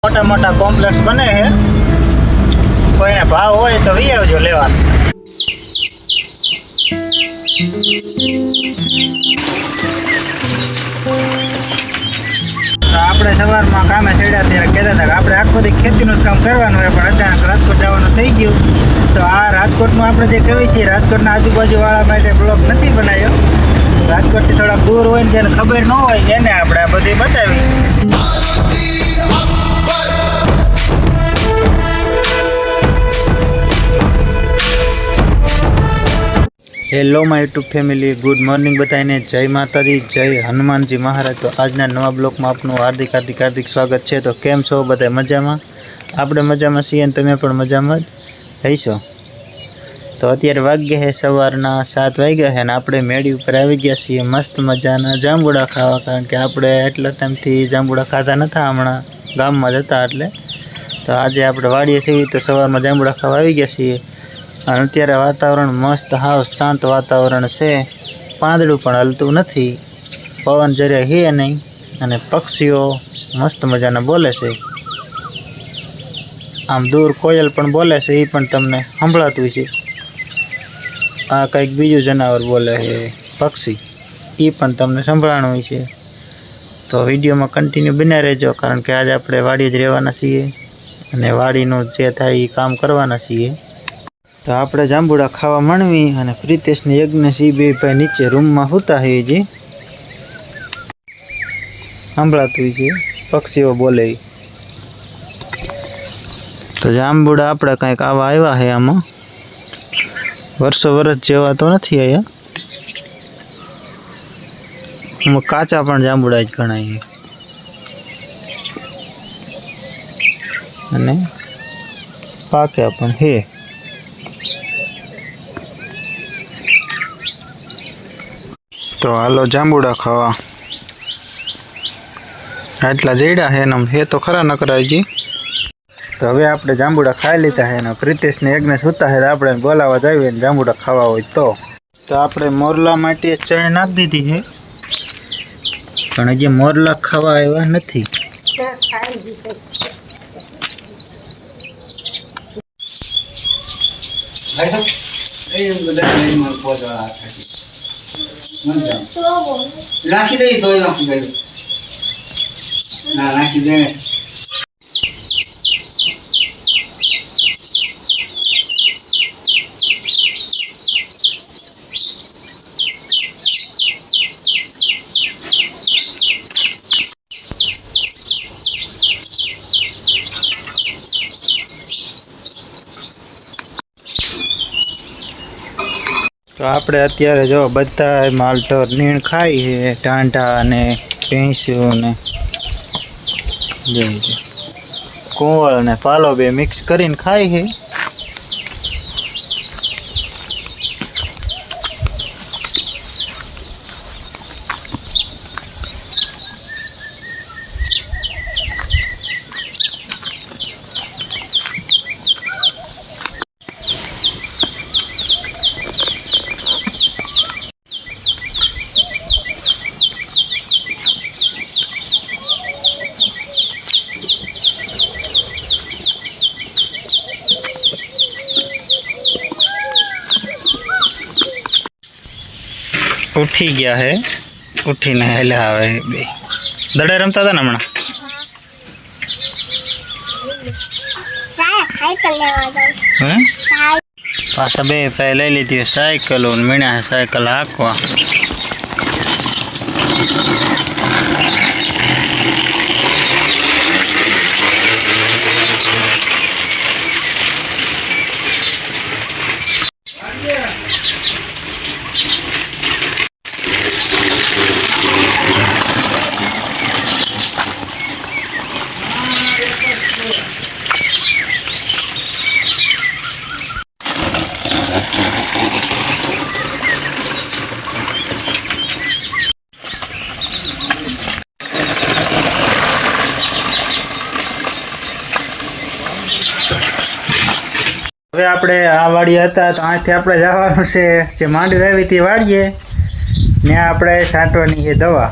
मोटा मोटा कॉम्प्लेक्स बने है। कोई भाव हो तो वी आवजो लेवा। આપણે સવારમાં કામે ચડ્યા ત્યારે કહેતા હતા કે આપણે આખો દી ખેતીનું જ કામ કરવાનું હોય, પણ અચાનક રાજકોટ જવાનું થઈ ગયું. તો આ રાજકોટમાં આપણે જે કહીએ છીએ રાજકોટના આજુબાજુવાળા માટે બ્લોગ નથી બનાવ્યો. રાજકોટથી થોડાક દૂર હોય ને જેને ખબર ન હોય એને આપણે આ બધી બતાવી. Hello my YouTube family, good morning બધાને. જય માતાજી, જય હનુમાનજી મહારાજ. તો આજના નવા બ્લોગમાં આપનું હાર્દિક હાર્દિક હાર્દિક સ્વાગત છે. તો કેમ છો બધા? મજામાં? આપણે મજામાં છીએ અને તમે પણ મજામાં જ રહીશો. તો અત્યારે વાગ્યા છે સવારના 7 વાગ્યા છે અને આપણે મેળી ઉપર આવી ગયા છીએ મસ્ત મજાના જાંબુડા ખાવા. કારણ કે આપણે એટલા ટાઈમથી જાંબુડા ખાતા નહોતા, હમણાં ગામમાં જતા એટલે. તો આજે આપણે વાડીએ છીએ તો સવારમાં જાંબુડા ખાવા આવી ગયા છીએ. અને અત્યારે વાતાવરણ મસ્ત, હાવ શાંત વાતાવરણ છે. પાંદડું પણ હલતું નથી, પવન જરે હે નહીં, અને પક્ષીઓ મસ્ત મજાના બોલે છે. આમ દૂર કોયલ પણ બોલે છે, એ પણ તમને સંભળાતું છે. આ કંઈક બીજું જનાવર બોલે છે, પક્ષી, એ પણ તમને સંભળાણું છે. તો વિડીયોમાં કન્ટિન્યુ બન્યા રહેજો, કારણ કે આજે આપણે વાડીએ જ રહેવાના છીએ અને વાડીનું જે થાય એ કામ કરવાના છીએ. તો આપણે જાંબુડા ખાવા માંડવી અને પ્રિતેશને યજ્ઞેશ એ બે ભાઈ નીચે રૂમમાં સૂતા છે. જે સાંભળાતું છે, પક્ષીઓ બોલે. તો જાંબુડા આપણે કંઈક આવા આવ્યા છે. આમાં વર્ષો વર્ષ જેવા તો નથી આવ્યા. આમાં કાચા પણ જાંબુડા જ ગણાય અને પાક્યા પણ હે. તો હાલો જાંબુડા ખાવા. આટલા જેડા હે ને હે તો ખરા ન કરાવજી. તો હવે આપણે જાંબુડા ખાઈ લીધા છે ને પ્રિતેશને યજ્ઞેશ સૂતા છે. આપણે બોલાવા જઈએ ને જાંબુડા ખાવા હોય તો આપણે મોરલા માટે ચણ નાખી દીધી છે, પણ હજી મોરલા ખાવા આવ્યા નથી. નાખી દઈ તો નાખી દઈ ના નાખી દે. તો આપણે અત્યારે જો બધા માલઢોર નીણ ખાઈ છે, ટાંઢા અને ભેંસ્યું ને કુંવળ ને પાલો બે મિક્સ કરીને ખાઈ છે. ઉઠી ગયા હે, ઉઠીને હેલા આવે બે. દડા રમતા હતા ને હમણાં. પાછા બે ભાઈ લઈ લીધી સાયકલો, મીણા સાયકલ હાંકવા. હવે આપણે આ વાડી હતા તો અહીંથી આપણે જવાનું છે જે માંડવી આવી હતી વાડીએ, ત્યાં આપણે છાંટવાની છે દવા.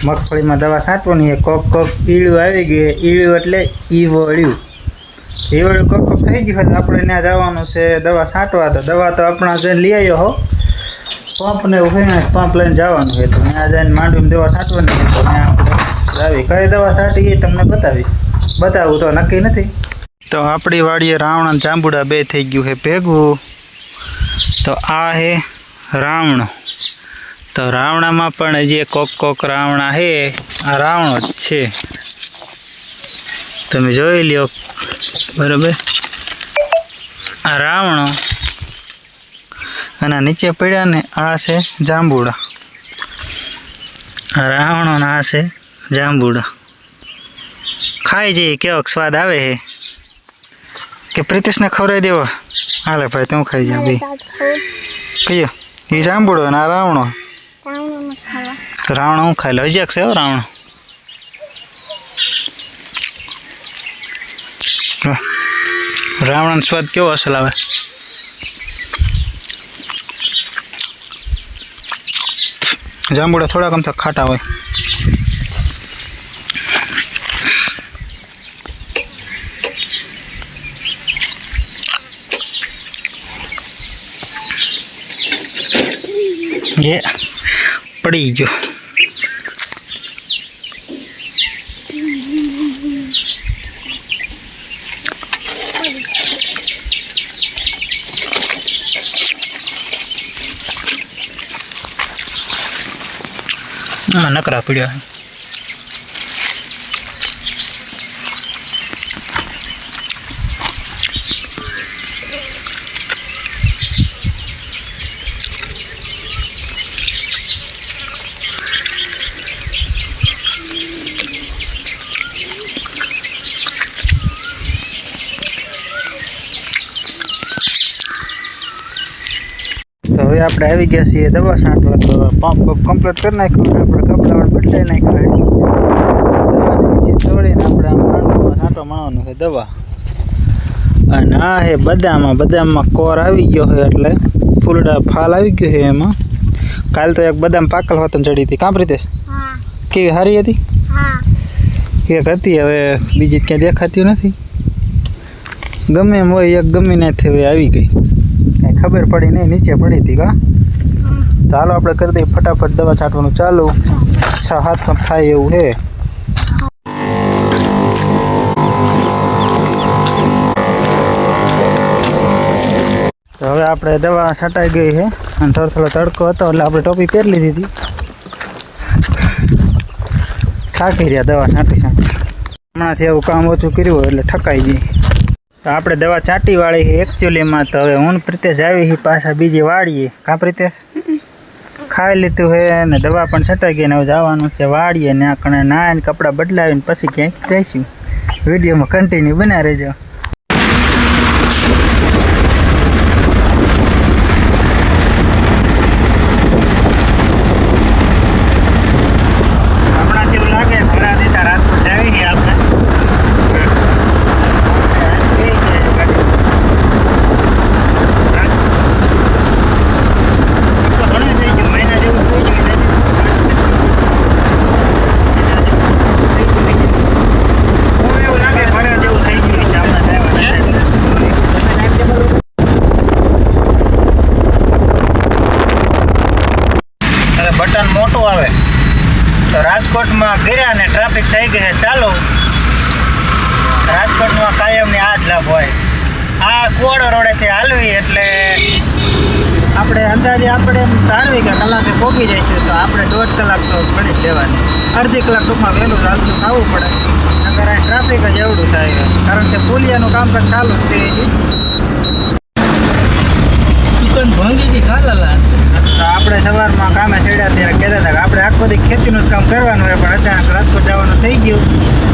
મગફળીમાં દવા છાંટવાની છે. કોક ઈળું આવી ગયું. ઈળું એટલે ઈવળ્યું કોક થઈ ગયું હોય તો આપણે ત્યાં જવાનું છે દવા છાંટવા. તો દવા તો આપણા જઈને લઈ આવ્યો હો, પંપને એવું હોય ને પંપ લઈને જવાનું હોય. તો ત્યાં જઈને માંડવીમાં દવા છાંટવાની હોય. તો ત્યાં આપણે આવી કઈ દવા છાંટી એ તમને બતાવું તો નક્કી નથી. તો આપણી વાડીએ રાવણ જાંબુડા બે થઈ ગયું છે ભેગું. તો આ છે રાવણો. તો રાવણામાં પણ હજી કોક રાવણા છે. આ રાવણો જ છે, તમે જોઈ લ્યો બરાબર. આ રાવણો અને નીચે પડ્યા ને આ છે જાંબુડા. આ રાવણો ને આ છે જાંબુડા. ખાઈ જઈએ કેવો સ્વાદ આવે છે. કે પ્રીતિશને ખવડાવી દેવા? હાલે ભાઈ તું ખાઈ જા ભાઈ. કયો એ જાંબુડો ને આ રાવણો? તો રાવણો હું ખાઈ લો. હજી છે રાવણો. રાવણનો સ્વાદ કેવો અસલ આવે. જાંબુડા થોડાક આમ તો ખાટા હોય. ये पड़ी गयो. नकरा पीड़िया है. तो હવે આપણે આવી ગયા છીએ દવા છાંટવા. તો પંપ કમ્પ્લીટ કરી નાખ્યું. આપણે કપડાં બદલાઈ નાખ્યા. દવા નીચે તોડીને આપણે આમ માંડવામાં છાંટો મારવાનું છે દવા. અને આ છે બદામમાં કોર આવી ગયો છે એટલે ફૂલડા ફાલ આવી ગયો છે એમાં. કાલ તો એક બદામ પાકલ હોતન ચડી હતી. કામ પ્રીતેશ કેવી સારી હતી? એક હતી, હવે બીજી ક્યાંય દેખાતી નથી. ગમે એમ હોય એક ગમે નથી હવે આવી ગઈ. કાંઈ ખબર પડી નહીં, નીચે પડી હતી કા. તો હાલો આપણે કરી દઈએ ફટાફટ દવા છાંટવાનું ચાલુ. 6-7 થાય એવું છે. તો હવે આપણે દવા છટાઈ ગઈ છે અને થોડો તડકો હતો એટલે આપણે ટોપી પહેરી લીધી હતી. થાકી રહ્યા દવા છાંટી. હમણાંથી એવું કામ ઓછું કર્યું હોય એટલે ઠકાઈ જાય. તો આપણે દવા છાંટી વાળી છે એકચ્યુઅલીમાં. તો હવે હું પ્રીતેશ આવી છે પાછા બીજી વાળીએ. કાં પ્રીતેશ? ખાઈ લીધું છે ને દવા પણ છટાઈ ગઈ ને હવે જવાનું છે વાળીએ. ને આપણે નાઈને કપડાં બદલાવીને પછી ક્યાંક જઈશું. વિડીયોમાં કન્ટિન્યુ બના રહેજો. બટન મોટું આવે તો રાજકોટમાં ગયા ને ટ્રાફિક થઈ ગઈ છે ચાલુ. રાજકોટમાં કાયમની આ જ લાભ હોય. આ કોડ રોડેથી હાલવી એટલે આપણે અંદાજે આપણે એમ ધારવી કે કલાકે પહોંચી જઈશું. તો આપણે 1.5 કલાક તો ગણી જ લેવાની. અડધી કલાક ટૂંકમાં વહેલું ચાલતું થવું પડે. નકર આ ટ્રાફિક જ એવડું થાય. કારણ કે પુલિયાનું કામકાજ ચાલુ જ છે. આપણે સવારમાં કામે ચડ્યા ત્યારે કહેતા હતા કે આપણે આખો દી ખેતીનું જ કામ કરવાનું હોય, પણ અચાનક રાજકોટ જવાનું થઈ ગયું.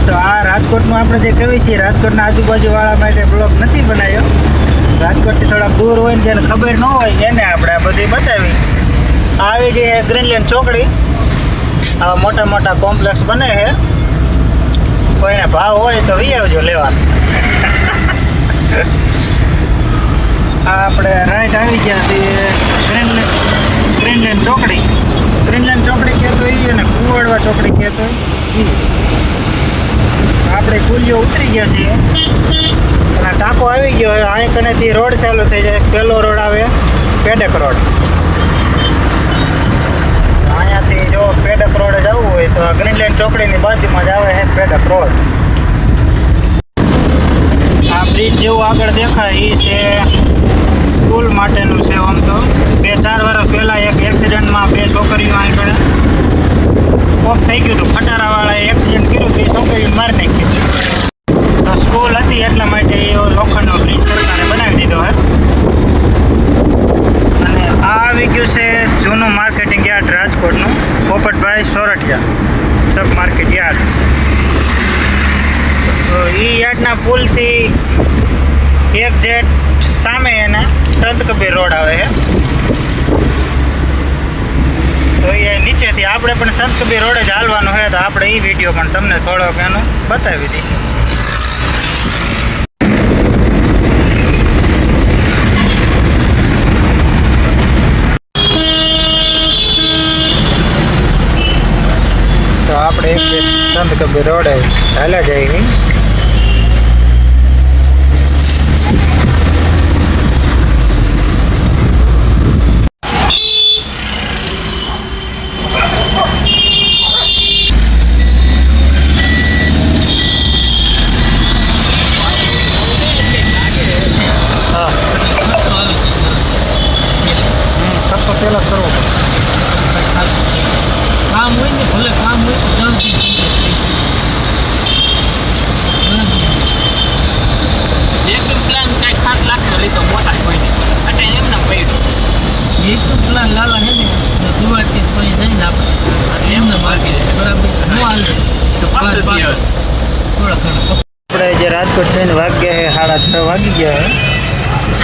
તો આ રાજકોટમાં આપણે જે કહીએ છીએ રાજકોટના આજુબાજુવાળા માટે બ્લોગ નથી બનાવ્યો. રાજકોટથી થોડાક દૂર હોય ને જેને ખબર ન હોય એને આપણે આ બધી બતાવી. આવી જે ગ્રીનલેન્ડ ચોકડી આવા મોટા મોટા કોમ્પ્લેક્સ બને છે. કોઈને ભાવ હોય તો વી આવજો લેવા. આપણે રાઈટ આવી ગયા છીએ ગ્રીનલેન્ડ ચોકડી. ગ્રીનલેન્ડ ચોકડી કહેતો એ અને કુવાડવા ચોકડી કહેતો એ. આપણે કુલિયો ઉતરી ગયા છીએ અને ટાંકો આવી ગયો હવે. અહીં કનેથી રોડ ચાલુ થઈ જાય. પહેલો રોડ આવે પેડક રોડ. અહીંયાથી જો પેડક રોડે જવું હોય તો ગ્રીનલેન્ડ ચોકડીની બાજુમાં જ આવે છે પેડક રોડ. આ બ્રિજ જેવું આગળ દેખાય એ છે સ્કૂલ માટેનું છે. આમ તો 2-4 વર્ષ પહેલાં એક એક્સિડન્ટમાં 2 છોકરીઓ અહીં કણે કોક થઈ ગયું હતું. ખટારાવાળાએ એક્સિડન્ટ કર્યું, 2 છોકરીઓ મારી નાખી. તો સ્કૂલ હતી એટલા માટે એ લોખંડનો બ્રિજ સરકારે બનાવી દીધો હે. અને આ આવી ગયું છે જૂનું માર્કેટિંગ યાર્ડ રાજકોટનું, પોપટભાઈ સોરઠિયા સબ માર્કેટ યાર્ડ. તો એ યાર્ડના પુલથી એક જેટ સામે એના સંત કબીર રોડ આવે છે. તો એ નીચેથી આપણે પણ સંત કબીર રોડે જ હાલવાનું હોય તો આપણે એ વિડીયો પણ તમને થોડોક એનો બતાવી દઈએ. તો આપણે એક સંત કબીર રોડે ચાલ્યા જઈએ. પેલા કરવો કામ હોય ને ભલે કામ હોય તો જલ્દી એક પ્લાન કાંઈ 7 લાખનો લીધો મોટા કોઈ નહીં એટલે એમને પડ્યું એક પ્લાન લાલા છે ને દિવાળથી કોઈ જઈને આપણે એમને માર્કેટ બરાબર ન હાલે તો થોડા ઘણા આપણે જે રાજકોટ થઈને વાગ્યા છે 6:30 વાગી ગયા છે.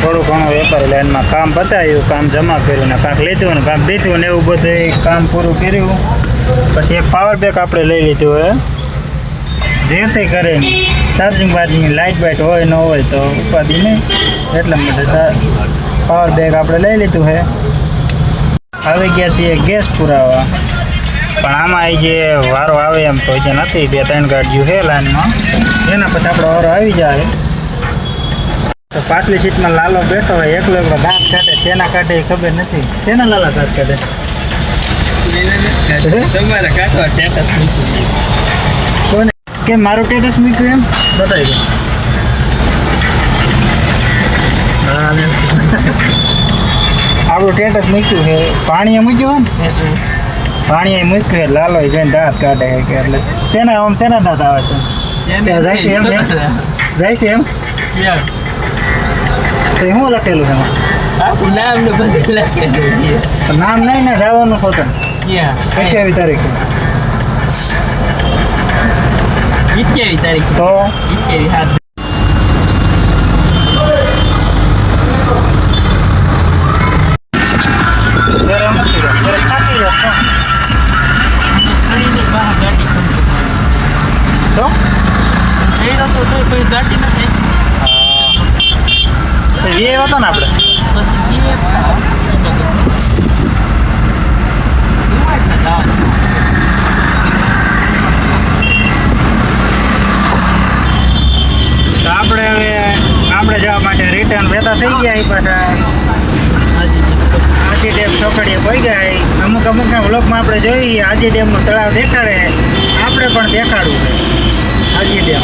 થોડું ઘણું વેપારી લાઈનમાં કામ પતાવ્યું, કામ જમા કર્યું ને કાંક લીધું ને કાંક દીધું ને એવું બધું કામ પૂરું કર્યું. પછી એક પાવર બેક આપણે લઈ લીધું હોય જે તે કરે ચાર્જિંગ બાર્જિંગ લાઇટ બાઇટ હોય ન હોય તો ઉપાધિ નહીં. એટલા માટે પાવર બેક આપણે લઈ લીધું છે. આવી ગયા છીએ ગેસ પુરાવા, પણ આમાં જે વારો આવે એમ તો જે નથી. 2-3 ગાડીઓ છે લાઈનમાં, એના પછી આપણો વારો આવી જાય. તો પાછલી સીટમાં લાલો બેઠો હોય એકલો દાંત કાઢે. શેના કાઢે એ ખબર નથી. શેના લાલા દાંત કાઢે? તમારે કાઢવા સ્ટેટસ મૂક્યું કોને કે મારું સ્ટેટસ મૂક્યું એમ બતાવી દો. આપણું સ્ટેટસ મૂક્યું છે. પાણીએ મૂક્યું હોય ને, પાણીએ મૂક્યું છે. લાલો જોઈને દાંત કાઢે કે એટલે શેના આમ શેના દાંત આવે છે? જાય છે એમ જાય છે એમ તો શું લખેલું છે એમાં? નામ ને બધું લખેલું નામ નહીં ને જવાનું હોતું. 28 તારીખે 28 તારીખ તો 28 ગરમ નથી ગરમ થાકી જશે બહાર ગાડી તો પછી ગાડી નથી એ હતો ને આપણે તો આપણે હવે આપણે જવા માટે રિટર્ન વેતા થઈ ગયા. પાછા આજી ડેમ ચોકડીએ પડી ગયા. અમુકના વ્લોગમાં આપણે જોઈએ આજી ડેમનું તળાવ દેખાડે, આપણે પણ દેખાડવું છે આજી ડેમ.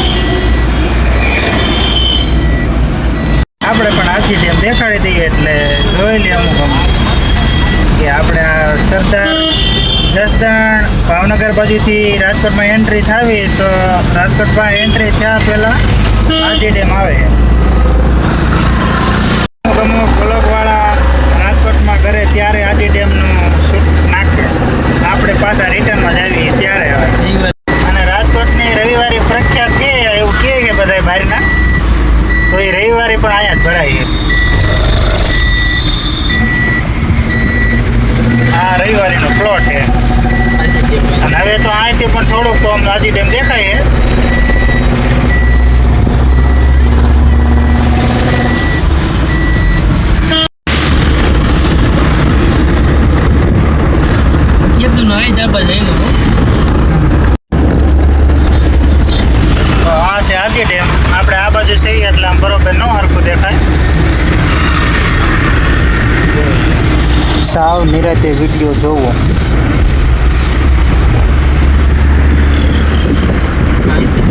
આપણે પણ આજી ડેમ દેખાડી દઈએ એટલે જોઈ લઈએ અમુક કે આપણે આ સરદાર જસદણ ભાવનગર બાજુથી રાજકોટમાં એન્ટ્રી થાવી તો રાજકોટમાં એન્ટ્રી થયા પહેલાં આજી ડેમ આવે. અમુક બ્લોગવાળા રાજકોટમાં ઘરે ત્યારે આજી ડેમનું શૂટ નાખે, આપણે પાછા રિટર્નમાં જ આવીએ ત્યારે આવે. અને રાજકોટની રવિવારે પ્રખ્યાત કે એવું કહે કે બધા બહારના તો એ રવિવારે પણ અહીંયા જ ભરાય. આ રવિવારીનો પ્લોટ છે અને હવે તો અહીંથી પણ થોડુંક તો અમને આજી ડેમ દેખાય છે. કીધું નહીં બાજુ છે એટલે આમ બરોબર ન હરખું દેખાય. સાવ નિરાતે વિડીયો જોવો. આ રીતે